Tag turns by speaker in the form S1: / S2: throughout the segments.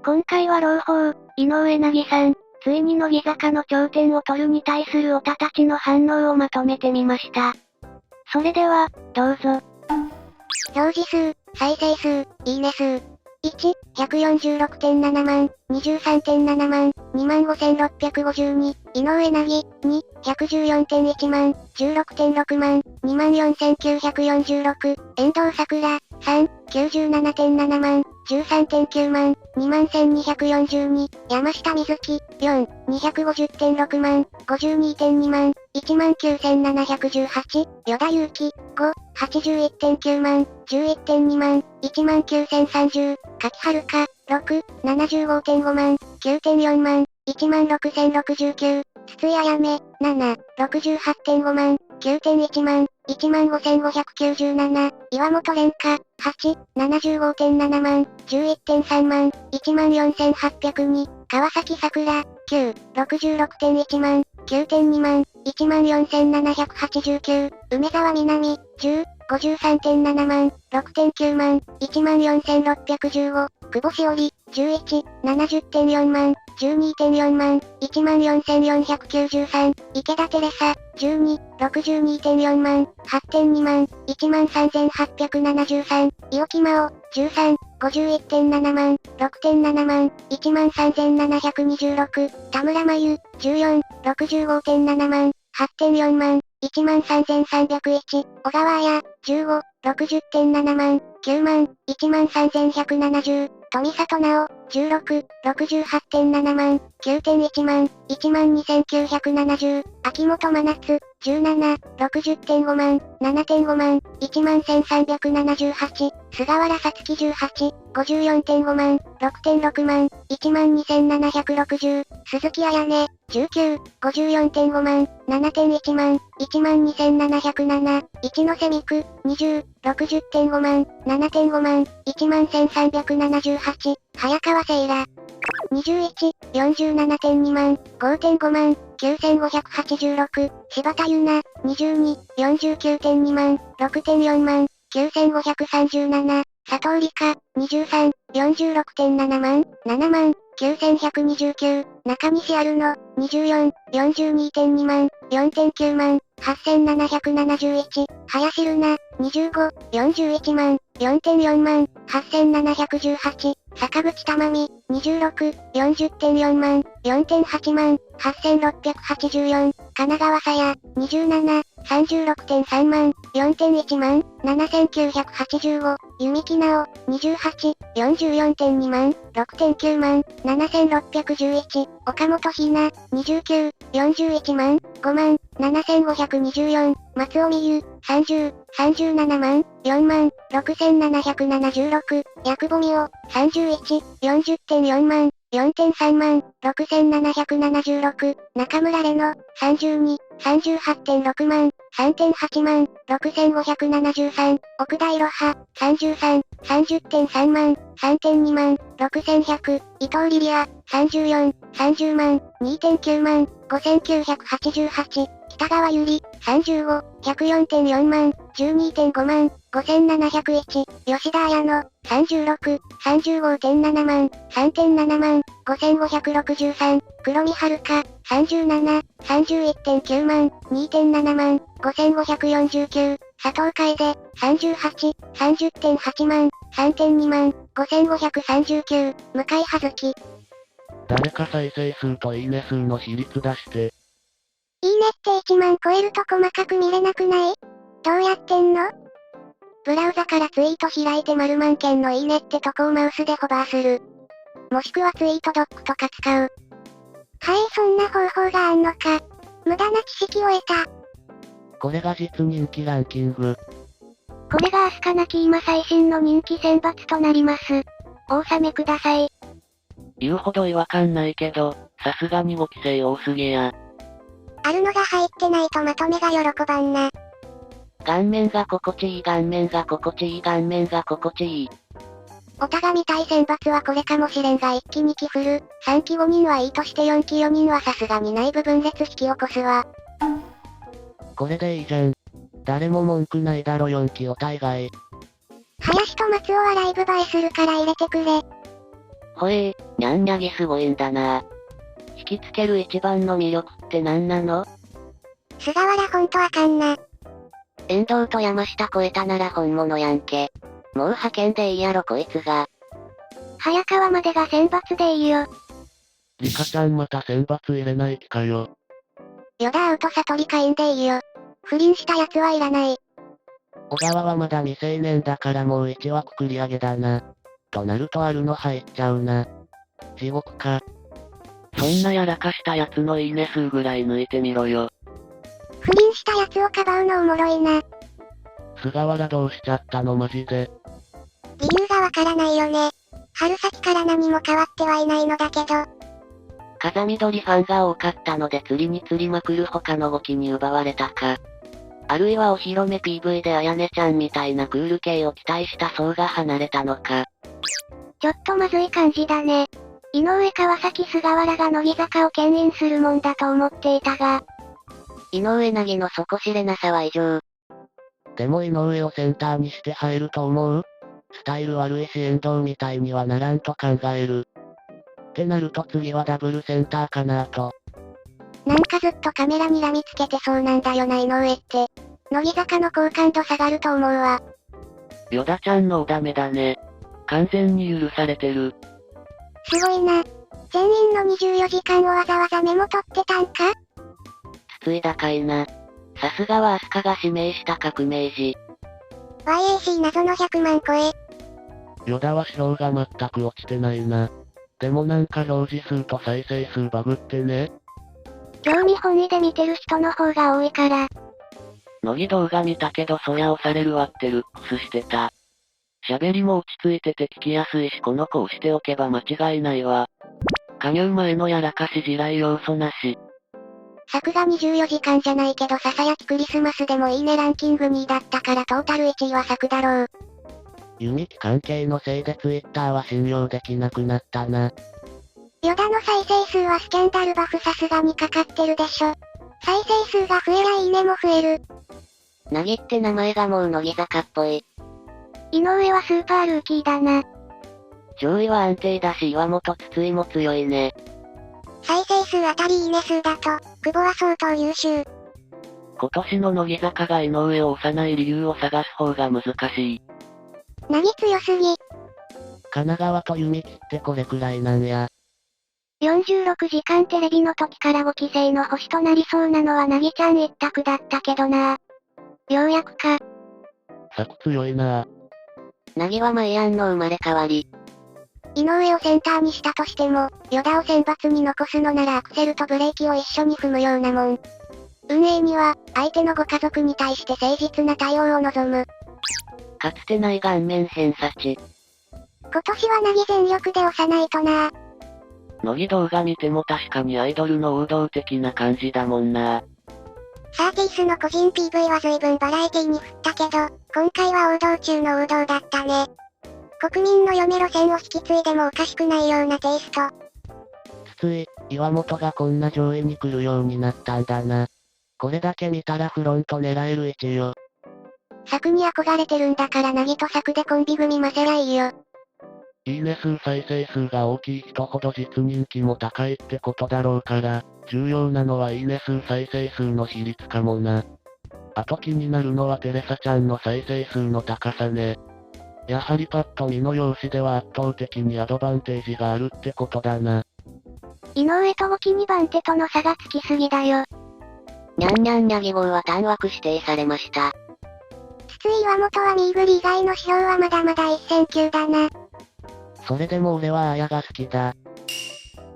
S1: 今回は朗報、井上凪さん、ついに乃木坂の頂点を取るに対するオタたちの反応をまとめてみました。それでは、どうぞ。
S2: 表示数、再生数、いいね数。1、146.7万、23.7万、25,652、井上凪。2、114.1万、16.6万、24,946、遠藤桜。3、97.7万、13.9万、21,242、山下美月。4、250.6万、52.2万、19,718、与田祐希。5、81.9万、11.2万、19,030、柿遥香。6、75.5万、9.4万、16,069、筒井あやめ。7、68.5万、9.1万、15,597、岩本蓮香。8、75.7万、11.3万、14,802、川崎桜。9、66.1万、9.2万、14,789、梅沢みなみ。10、53.7万、6.9万、14,615、久保しおり。11、70.4万、12.4万、14,493、池田テレサ。12、62.4万、8.2万、13,873、伊沖真央。13、51.7万、6.7万、13,726、田村真由。14、65.7万、8.4万、13,301、小川彩。15、60.7万、9万、13,170、富里直。16、68.7万、9.1万、12,970、秋元真夏。17、60.5万、7.5万、11,378、菅原さつき。18、54.5万、6.6万、12,760、鈴木彩音。19、54.5万、7.1万、12,707、一ノ瀬美空。20、60.5万、7.5万、11,378、早川せいら。21、47.2万、5.5万、9,586、柴田優奈。22、49.2万、6.4万、9,537、佐藤理香。23、46.7万、7万、9,129、中西アルノ。24、42.2万、4.9万、8,771、林瑠奈。25、41万、4.4万、8,718、坂口珠美。26、40.4万、4.8万、8,684、神奈川さや。27、36.3万、4.1万、7,985、弓木直。28、44.2万、6.9万、7,611、岡本ひな。29、41万、5万、7,524、松尾美優。30、37万、4万、6,776、八久保美桜。31、40.4万、4.3万、6,776、中村玲乃。32、38.6万、3.8万、6,573、奥田いろは。33、30.3万、3.2万、6,100、伊藤リリア。34、30万、2.9万、5,988、北川ゆり。35、104.4万、12.5万、5,701、吉田彩乃。36、35.7万、3.7万、5,563、黒見遥香。37、31.9万、2.7万、5,549、佐藤楓。38、30.8万、3.2万、5,539、向井葉月。
S3: 誰か再生数といいね数の比率出して。
S2: いいねって1万超えると細かく見れなくない？どうやってんの？ブラウザからツイート開いて〇万件のいいねってとこをマウスでホバーする。もしくはツイートドッグとか使う。そんな方法があんのか。無駄な知識を得た。
S3: これが実人気ランキング。
S1: これがアスカなき今最新の人気選抜となります。お納めください。
S4: 言うほど違和感ないけど、さすがに5期生多すぎや。
S2: あるのが入ってないとまとめが喜ばんな。
S4: 顔面が心地いい顔面が心地いい顔面が心地いい。
S2: おたが見たい選抜はこれかもしれんが1期2期フル、3期5人はいいとして4期4人はさすがに内部分裂引き起こすわ。
S3: これでいいじゃん。誰も文句ないだろ4期お大概。
S2: 林と松尾はライブ映えするから入れてくれ。
S4: フほにゃんにゃぎすごいんだな。引きつける一番の魅力って何なの？
S2: 菅原ほんとあかんな。
S4: 遠藤と山下超えたなら本物やんけ。もう派遣でいいやろこいつが。
S2: 早川までが選抜でいいよ。
S3: リカちゃんまた選抜入れない気かよ。
S2: ヨダアウト悟り会員でいいよ。不倫したやつはいらない。
S3: 小川はまだ未成年だからもう1枠繰り上げだな。となるとあるの入っちゃうな。地獄か。
S4: そんなやらかしたやつのいいね数ぐらい抜いてみろよ。
S2: 不倫したやつをかばうのおもろいな。
S3: 菅原どうしちゃったのマジで。
S2: 理由がわからないよね。春先から何も変わってはいないのだけど。
S4: 風見鶏ファンが多かったので釣りに釣りまくる他の動きに奪われたか。あるいはお披露目 PV であやねちゃんみたいなクール系を期待した層が離れたのか。
S2: ちょっとまずい感じだね。井上川崎菅原が乃木坂を牽引するもんだと思っていたが。
S4: 井上凪の底知れなさは異常。
S3: でも井上をセンターにして入ると思う？スタイル悪いし遠藤みたいにはならんと考える。ってなると次はダブルセンターかなと。
S2: なんかずっとカメラにらみつけてそうなんだよな井上って。乃木坂の好感度下がると思うわ。
S4: ヨダちゃんのおダメだね。完全に許されてる。
S2: すごいな。全員の24時間をわざわざメモ取ってたんか？
S4: つついだかいな。さすがはアスカが指名した革命児。
S2: YAC 謎の100万超え。
S3: ヨダは指標が全く落ちてないな。でもなんか表示数と再生数バグってね。
S2: 興味本位で見てる人の方が多いから。
S4: 乃木動画見たけどそりゃ押されるわってルックスしてた。喋りも落ち着いてて聞きやすいしこの子をしておけば間違いないわ。加入前のやらかし地雷要素なし。
S2: 作画24時間じゃないけどささやきクリスマスでもいいねランキング2位だったからトータル1位は作だろう。
S3: 弓木関係のせいで Twitter は信用できなくなったな。
S2: ヨダの再生数はスキャンダルバフさすがにかかってるでしょ。再生数が増えりゃいいねも増える。
S4: なぎって名前がもう乃木坂っぽい。
S2: 井上はスーパールーキーだな。
S4: 上位は安定だし岩本筒井も強いね。
S2: 再生数あたりいいね数だと、久保は相当優秀。
S4: 今年の乃木坂が井上を押さない理由を探す方が難しい。
S2: なぎ強すぎ。
S3: 神奈川と弓木ってこれくらいなんや。
S2: 46時間テレビの時から5期生の星となりそうなのはなぎちゃん一択だったけどな。ようやくか。
S3: 作強いな。
S4: なぎはマイアンの生まれ変わり。
S2: 井上をセンターにしたとしても、ヨダを選抜に残すのならアクセルとブレーキを一緒に踏むようなもん。運営には、相手のご家族に対して誠実な対応を望む。
S4: かつてない顔面偏差値。
S2: 今年はなぎ全力で押さないとな。
S4: 乃木動画見ても確かにアイドルの王道的な感じだもんな。
S2: サーティースの個人 PV は随分バラエティに振ったけど、今回は王道中の王道だったね。国民の嫁路線を引き継いでもおかしくないようなテイスト。
S3: 筒井、岩本がこんな上位に来るようになったんだな。これだけ見たらフロント狙える位置よ。
S2: 作に憧れてるんだからなぎと作でコンビ組ませりゃいいよ。
S3: いいね数再生数が大きい人ほど実人気も高いってことだろうから、重要なのはいいね数再生数の比率かもな。あと気になるのはテレサちゃんの再生数の高さね。やはりパッと見の容姿では圧倒的にアドバンテージがあるってことだな。
S2: 井上と5期2番手との差がつきすぎだよ。
S4: にゃんにゃんにゃぎ号は単枠指定されました。
S2: 筒井岩本はミーグリ以外の指標はまだまだ一線級だな。
S3: それでも俺はあやが好きだ。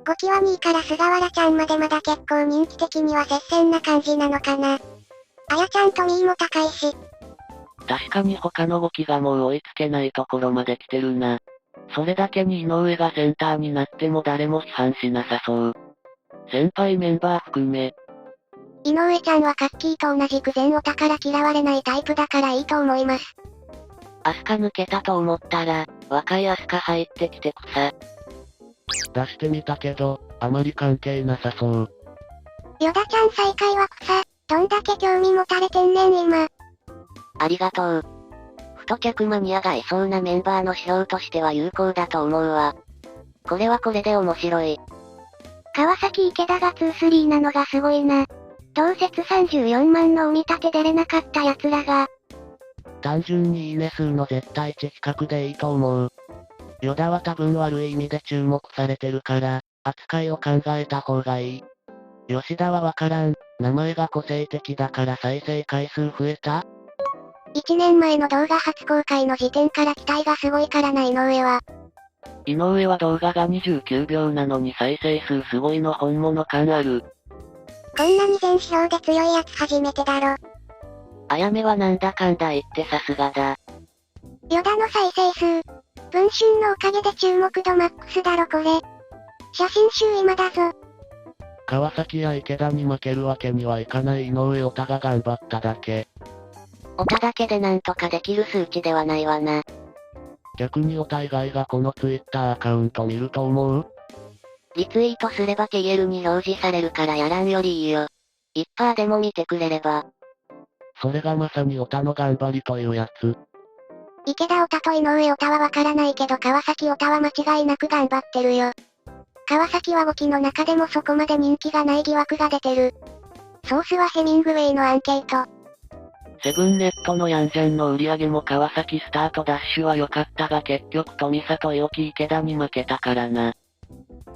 S2: 5期は2位から菅原ちゃんまでまだ結構人気的には接戦な感じなのかな。あやちゃんと2位も高いし。
S4: 確かに他の動きがもう追いつけないところまで来てるな。それだけに井上がセンターになっても誰も批判しなさそう。先輩メンバー含め。
S2: 井上ちゃんはカッキーと同じく全オタから嫌われないタイプだからいいと思います。
S4: アスカ抜けたと思ったら、若いアスカ入ってきて草。
S3: 出してみたけど、あまり関係なさそう。
S2: ヨダちゃん再開は草。どんだけ興味持たれてんねん今。
S4: ありがとう。太客マニアがいそうなメンバーの指標としては有効だと思うわ。
S2: これはこれで面白い。
S1: 川崎池田が2-3なのがすごいな。同説34万のお見立て出れなかった奴らが。
S3: 単純にいいね数の絶対値比較でいいと思う。ヨダは多分悪い意味で注目されてるから、扱いを考えた方がいい。吉田はわからん。名前が個性的だから再生回数増えた？
S2: 1年前の動画初公開の時点から期待がすごいからな井上は。
S4: 井上は動画が29秒なのに再生数すごいの本物感ある。
S2: こんなに全指標で強いやつ初めてだろ。
S4: あやめはなんだかんだ言ってさすがだ。
S2: ヨダの再生数。文春のおかげで注目度マックスだろこれ。写真集今だぞ。
S3: 川崎や池田に負けるわけにはいかない井上オタが頑張っただけ。
S2: オタだけでなんとかできる数値ではないわな。
S3: 逆にオタ以外がこのツイッターアカウント見ると思う？
S2: リツイートすれば TL に表示されるからやらんよりいいよ。1%でも見てくれれば。
S3: それがまさにオタの頑張りというやつ。
S2: 池田オタと井上オタはわからないけど川崎オタは間違いなく頑張ってるよ。川崎は5期の中でもそこまで人気がない疑惑が出てる。ソースはヘミングウェイのアンケート。
S4: セブンネットのヤンジャンの売り上げも川崎スタートダッシュは良かったが結局富里伊沖池田に負けたからな。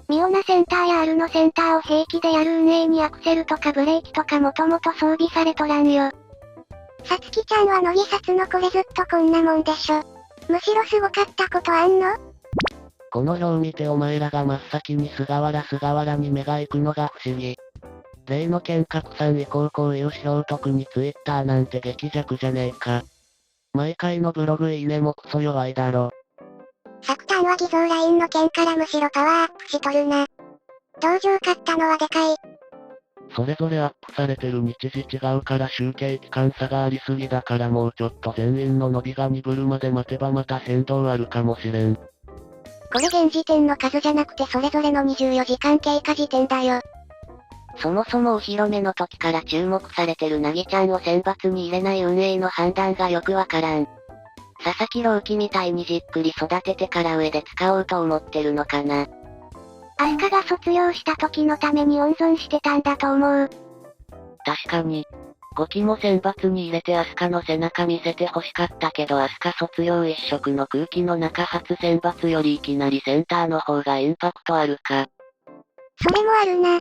S1: ミオナセンターや R のセンターを平気でやる運営にアクセルとかブレーキとかもともと装備されとらんよ。
S2: さつきちゃんは乃木札のこれずっとこんなもんでしょ。むしろすごかったことあんの？
S3: この表見てお前らが真っ先に菅原に目が行くのが不思議。例の剣客さんこういう指標特にツイッターなんて激弱じゃねえか。毎回のブログいいねもクソ弱いだろ。
S2: 昨端は偽造ラインの件からむしろパワーアップしとるな。道場勝ったのはでかい。
S3: それぞれアップされてる日時違うから集計期間差がありすぎだからもうちょっと全員の伸びが鈍るまで待てばまた変動あるかもしれん。
S2: これ現時点の数じゃなくてそれぞれの24時間経過時点だよ。そもそもお披露目の時から注目されてるなぎちゃんを選抜に入れない運営の判断がよくわからん。佐々木朗希みたいにじっくり育ててから上で使おうと思ってるのかな。
S1: アスカが卒業した時のために温存してたんだと思う。
S4: 確かに。5期も選抜に入れてアスカの背中見せて欲しかったけどアスカ卒業一色の空気の中初選抜よりいきなりセンターの方がインパクトあるか。
S2: それもあるな。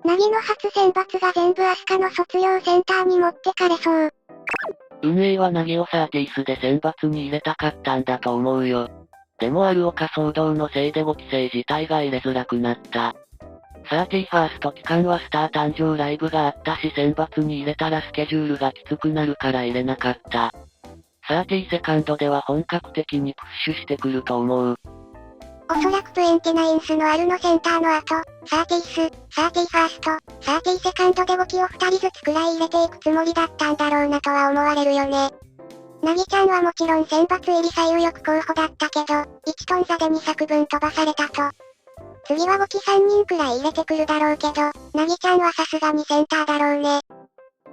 S2: なぎの初選抜が全部アスカの卒業センターに持ってかれそう。
S4: 運営はナギをサーティスで選抜に入れたかったんだと思うよ。でもある岡騒動のせいで5期生自体が入れづらくなった。31st 期間はスター誕生ライブがあったし選抜に入れたらスケジュールがきつくなるから入れなかった。32nd では本格的にプッシュしてくると思う。
S2: おそらく29thの R のセンターの後、30th、31st、32nd で5期を2人ずつくらい入れていくつもりだったんだろうなとは思われるよね。なぎちゃんはもちろん選抜入り最有力候補だったけど、1トン差で2作分飛ばされたと。次は5期3人くらい入れてくるだろうけど、なぎちゃんはさすがにセンターだろうね。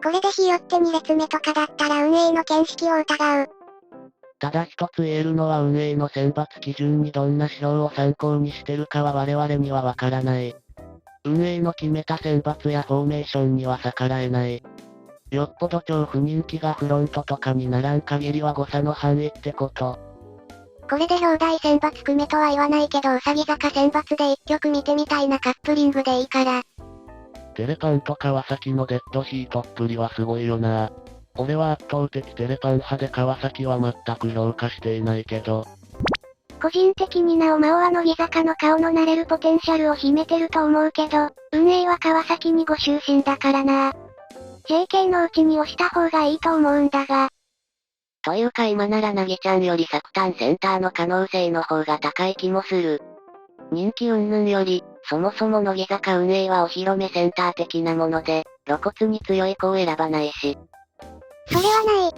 S2: これでひよって2列目とかだったら運営の見識を疑う。
S3: ただ一つ言えるのは運営の選抜基準にどんな指標を参考にしてるかは我々にはわからない。運営の決めた選抜やフォーメーションには逆らえない。よっぽど超不人気がフロントとかにならん限りは誤差の範囲ってこと。
S2: これで表題選抜組めとは言わないけどうさぎ坂選抜で一曲見てみたいなカップリングでいいから。
S3: テレパンと川崎のデッドヒートっぷりはすごいよな。俺は圧倒的テレパン派で川崎は全く評価していないけど。
S1: 個人的になおまおは乃木坂の顔のなれるポテンシャルを秘めてると思うけど、運営は川崎にご就寝だからな。JK のうちに押した方がいいと思うんだが。
S2: というか今ならなぎちゃんより昨端センターの可能性の方が高い気もする。人気云々より、そもそも乃木坂運営はお披露目センター的なもので、露骨に強い子を選ばないし。それはない。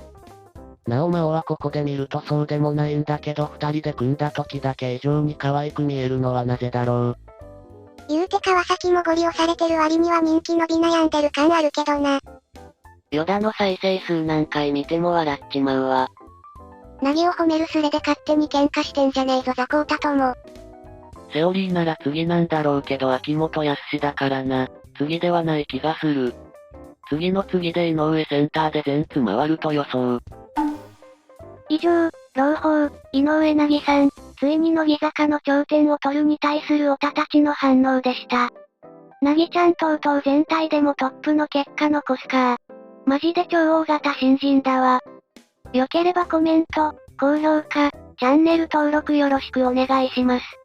S3: なおまおはここで見るとそうでもないんだけど二人で組んだ時だけ異常に可愛く見えるのはなぜだろう。
S2: 言うて川崎もゴリ押されてる割には人気伸び悩んでる感あるけどな。
S4: ヨダの再生数何回見ても笑っちまうわ。
S2: なぎを褒めるスレで勝手に喧嘩してんじゃねえぞザコータとも。
S4: セオリーなら次なんだろうけど秋元康だからな。次ではない気がする。次の次で井上センターで全ツ回ると予想。
S1: 以上、朗報、井上凪さん、ついに乃木坂の頂点を取るに対するオタたちの反応でした。凪ちゃんとうとう全体でもトップの結果残すか。マジで超大型新人だわ。良ければコメント、高評価、チャンネル登録よろしくお願いします。